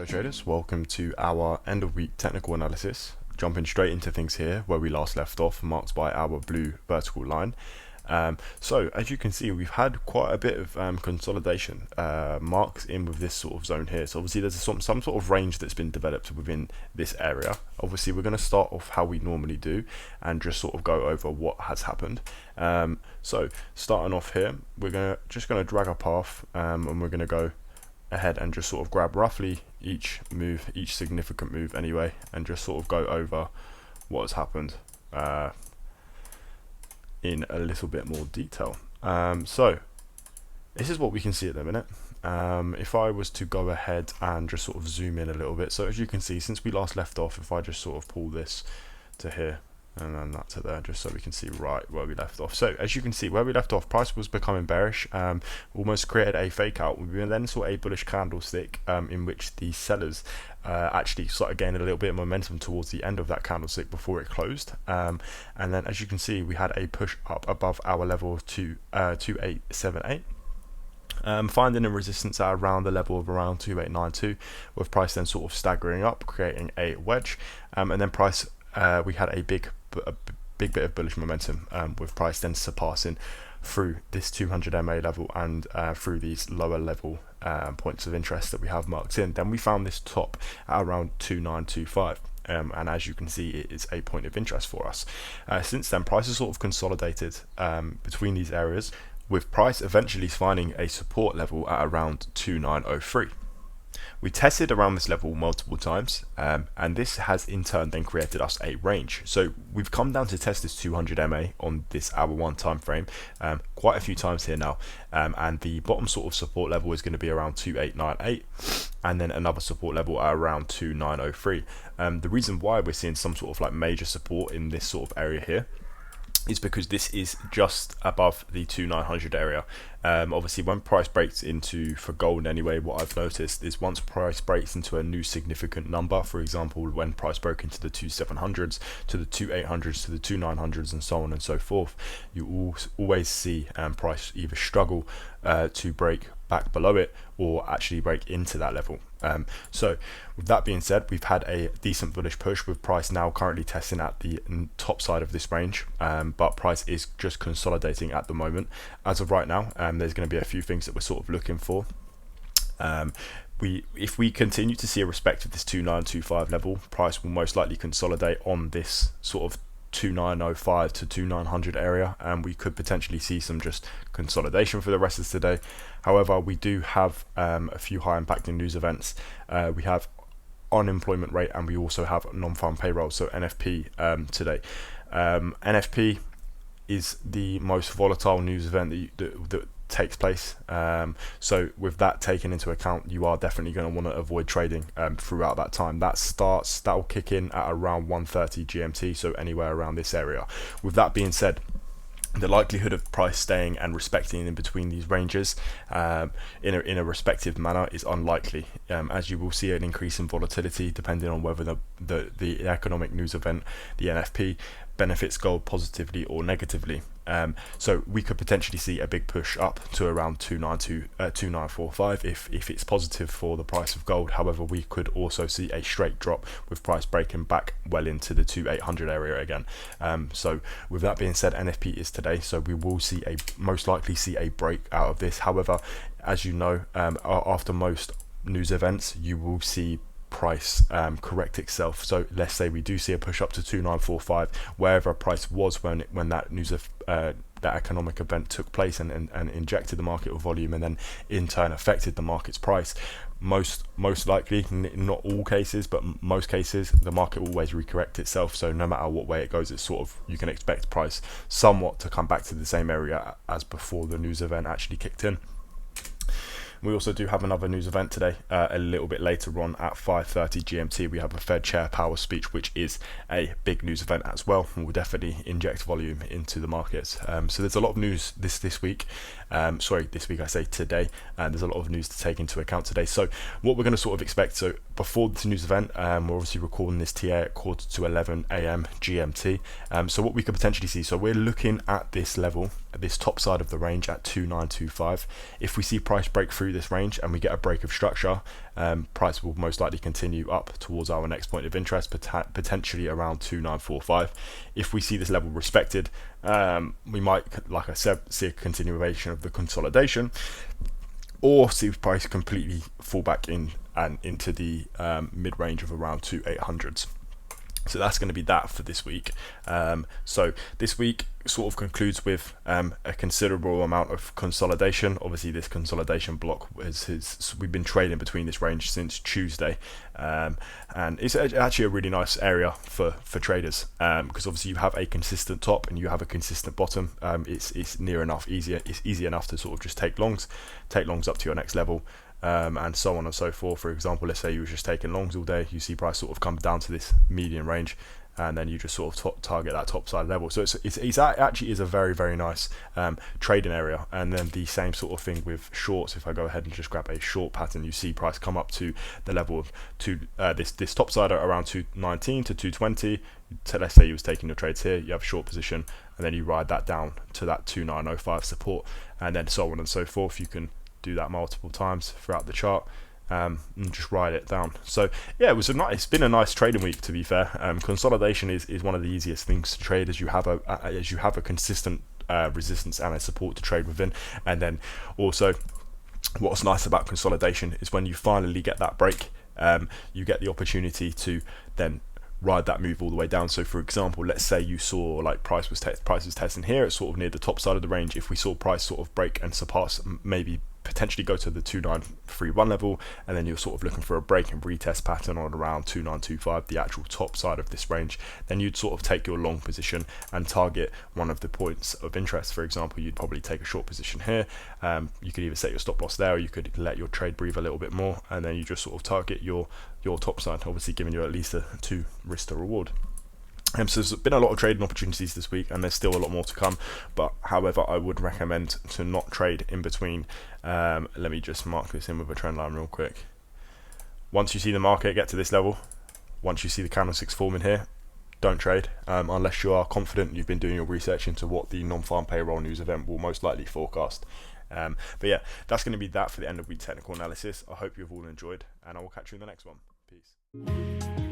Hello traders, welcome to our end of week technical analysis. Jumping straight into things here where we last left off, marked by our blue vertical line. So as you can see, we've had quite a bit of consolidation marks in with this sort of zone here. So obviously there's some sort of range that's been developed within this area. Obviously we're going to start off how we normally do and just sort of go over what has happened. So starting off here, we're just going to drag our path and we're going to go ahead and just sort of grab roughly each significant move anyway, and just sort of go over what has happened in a little bit more detail. So this is what we can see at the minute. If I was to go ahead and just sort of zoom in a little bit, so as you can see, since we last left off, if I just sort of pull this to here and then that to there, just so we can see right where we left off. So as you can see, where we left off, price was becoming bearish, almost created a fake out. We then saw a bullish candlestick in which the sellers actually started gaining a little bit of momentum towards the end of that candlestick before it closed, and then as you can see, we had a push up above our level of 2878. Finding a resistance at around the level of around 2892, with price then sort of staggering up, creating a wedge, and then price we had a big bit of bullish momentum, with price then surpassing through this 200 MA level and through these lower level points of interest that we have marked in. Then we found this top at around 2925. And as you can see, it is a point of interest for us. Since then, price has sort of consolidated between these areas, with price eventually finding a support level at around 2903. We tested around this level multiple times, and this has in turn then created us a range. So we've come down to test this 200 MA on this hour 1 time frame quite a few times here now, and the bottom sort of support level is going to be around 2898, and then another support level at around 2903. The reason why we're seeing some sort of like major support in this sort of area here is because this is just above the 2900 area. Obviously when price breaks into, for gold anyway, what I've noticed is once price breaks into a new significant number, for example when price broke into the 2700s to the 2800s to the 2900s and so on and so forth, you always see price either struggle to break back below it or actually break into that level. So with that being said, we've had a decent bullish push, with price now currently testing at the top side of this range, but price is just consolidating at the moment. As of right now, there's going to be a few things that we're sort of looking for. If we continue to see a respect of this 2925 level, price will most likely consolidate on this sort of 2905 to 2900 area, and we could potentially see some just consolidation for the rest of today. However, we do have a few high impacting news events. We have unemployment rate and we also have non-farm payroll, so NFP today. NFP is the most volatile news event that takes place, so with that taken into account, you are definitely going to want to avoid trading throughout that time. That will kick in at around 1:30 GMT, so anywhere around this area. With that being said, the likelihood of price staying and respecting in between these ranges in a respective manner is unlikely, as you will see an increase in volatility depending on whether the economic news event, the NFP, benefits gold positively or negatively. So we could potentially see a big push up to around 2945 if it's positive for the price of gold. However, we could also see a straight drop with price breaking back well into the 2800 area again. So with that being said, NFP is today, so we will most likely see a break out of this. However, as you know, after most news events, you will see price correct itself. So let's say we do see a push up to 2945, wherever price was when that news of that economic event took place and injected the market with volume, and then in turn affected the market's price. Most likely, not all cases, but most cases, the market will always recorrect itself. So no matter what way it goes, it's sort of, you can expect price somewhat to come back to the same area as before the news event actually kicked in. We also do have another news event today, a little bit later on at 5:30 GMT. We have a Fed Chair Powell speech, which is a big news event as well, and will definitely inject volume into the markets. So there's a lot of news this week. This week I say today, and there's a lot of news to take into account today. So what we're going to sort of expect, so before this news event, we're obviously recording this TA at 11:15 AM GMT. So what we could potentially see, so we're looking at this level this top side of the range at 2925. If we see price break through this range and we get a break of structure, price will most likely continue up towards our next point of interest, potentially around 2945. If we see this level respected, we might, like I said, see a continuation of the consolidation, or see price completely fall back in and into the mid-range of around 2800s. So that's going to be that for this week. So this week sort of concludes with a considerable amount of consolidation. Obviously this consolidation block we've been trading between this range since Tuesday, and it's actually a really nice area for traders, because obviously you have a consistent top and you have a consistent bottom. It's near enough easier. It's easy enough to sort of just take longs up to your next level. And so on and so forth. For example, let's say you were just taking longs all day, you see price sort of come down to this median range, and then you just sort of target that top side level. So it's actually is a very, very nice trading area. And then the same sort of thing with shorts. If I go ahead and just grab a short pattern, you see price come up to the level of this top side at around 219 to 220. So let's say you was taking your trades here, you have a short position, and then you ride that down to that 2905 support, and then so on and so forth. You can do that multiple times throughout the chart, and just ride it down. So yeah, it's been a nice trading week, to be fair. Consolidation is one of the easiest things to trade, as you have a consistent resistance and a support to trade within. And then also what's nice about consolidation is when you finally get that break, you get the opportunity to then ride that move all the way down. So for example, let's say you saw like price was testing here, it's sort of near the top side of the range. If we saw price sort of break and surpass, maybe potentially go to the 2931 level, and then you're sort of looking for a break and retest pattern on around 2925, the actual top side of this range, then you'd sort of take your long position and target one of the points of interest. For example, you'd probably take a short position here. You could either set your stop loss there, or you could let your trade breathe a little bit more, and then you just sort of target your top side, obviously giving you at least a 2 risk to reward. So there's been a lot of trading opportunities this week, and there's still a lot more to come. But however, I would recommend to not trade in between. Let me just mark this in with a trend line real quick. Once you see the market get to this level, once you see the candlesticks forming here, don't trade unless you are confident you've been doing your research into what the non-farm payroll news event will most likely forecast. But yeah, that's going to be that for the end of week technical analysis. I hope you've all enjoyed, and I will catch you in the next one. Peace.